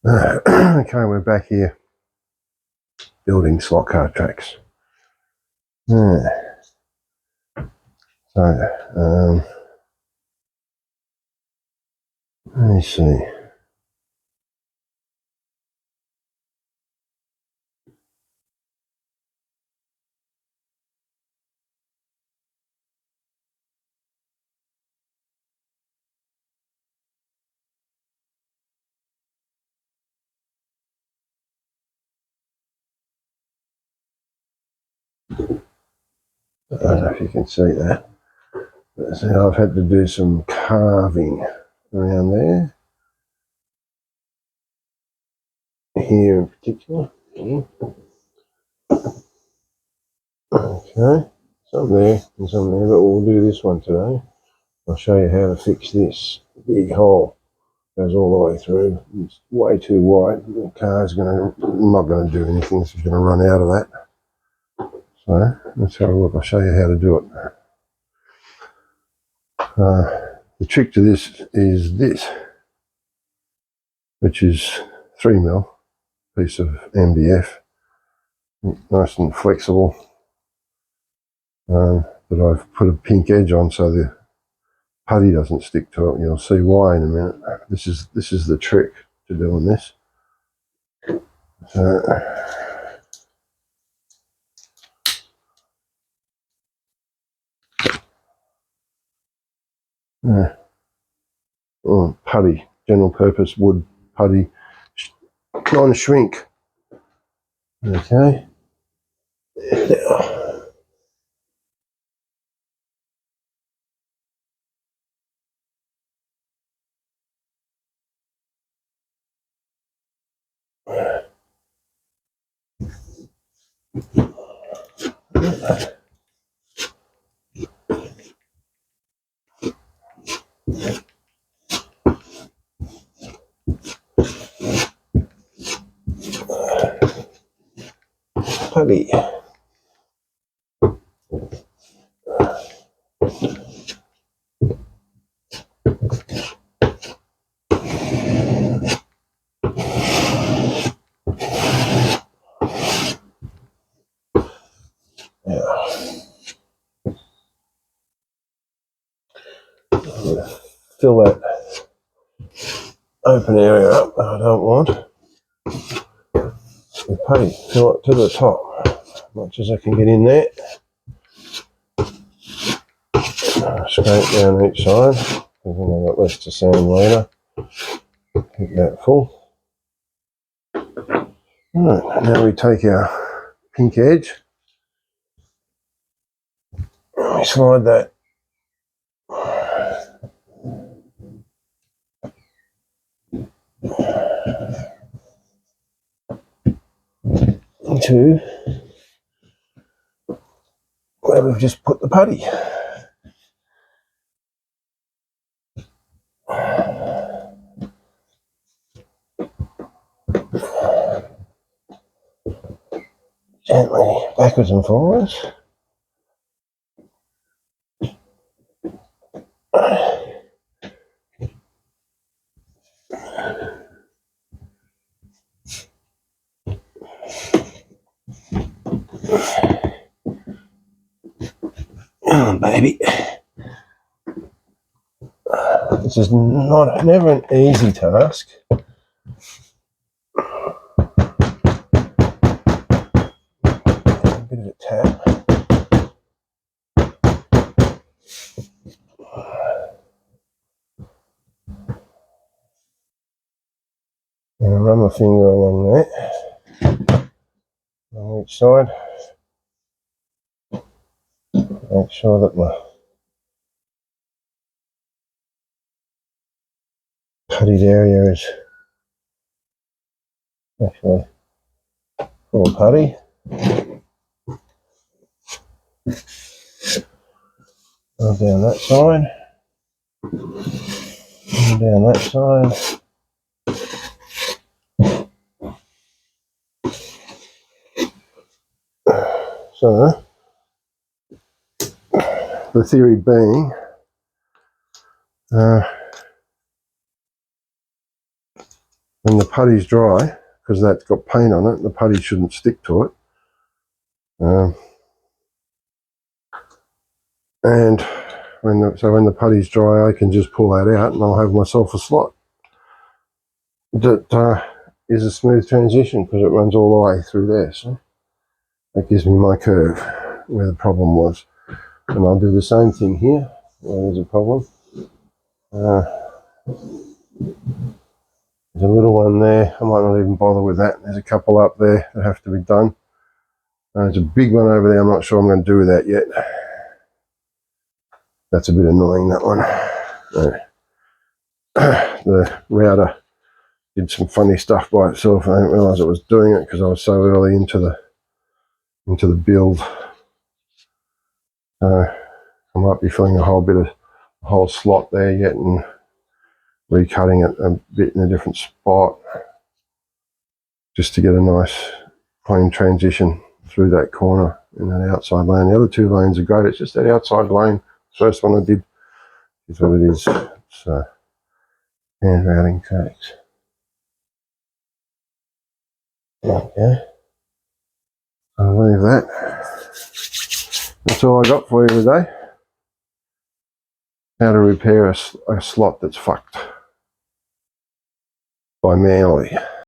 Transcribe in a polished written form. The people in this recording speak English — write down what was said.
Okay, we're back here building slot car tracks. So, let me see. I don't know if you can see that. But see, I've had to do some carving around there. Here in particular. Okay, some there and some there, but we'll do this one today. I'll show you how to fix this big hole. Goes all the way through. It's way too wide. The car's not going to do anything. It's going to run out of that. So let's have a look. I'll show you how to do it. The trick to this is this, which is 3mm piece of MDF, nice and flexible. But I've put a pink edge on so the putty doesn't stick to it. You'll see why in a minute. This is the trick to doing this. So, putty, general purpose wood putty, non-shrink. Okay. Putty. Fill that open area up that I don't want. The putty, fill it to the top, as much as I can get in there. Scrape down each side, because then I've got less to sand later. Keep that full. Right, now we take our pink edge, and we slide that into where we've just put the putty. Gently backwards and forwards. Oh, baby. This is never an easy task. A bit of a tap. And I run my finger along there, on each side. Make sure that my puttied area is actually full of putty. Go down that side. And down that side. So, the theory being, when the putty's dry, because that's got paint on it, the putty shouldn't stick to it. And when the putty's dry, I can just pull that out and I'll have myself a slot. That is a smooth transition because it runs all the way through there. So that gives me my curve where the problem was. And I'll do the same thing here where there's a problem. There's a little one there. I might not even bother with that. There's a couple up there that have to be done. There's a big one over there. I'm not sure I'm going to do with that yet. That's a bit annoying, that one. The router did some funny stuff by itself. I didn't realise it was doing it because I was so early into the build. I might be filling a whole slot there yet and recutting it a bit in a different spot just to get a nice clean transition through that corner in that outside lane. The other two lanes are great. It's just that outside lane, first one I did, is what it is. So hand routing tracks. Okay. I'll leave that. That's all I got for you today. How to repair a slot that's fucked by Manly.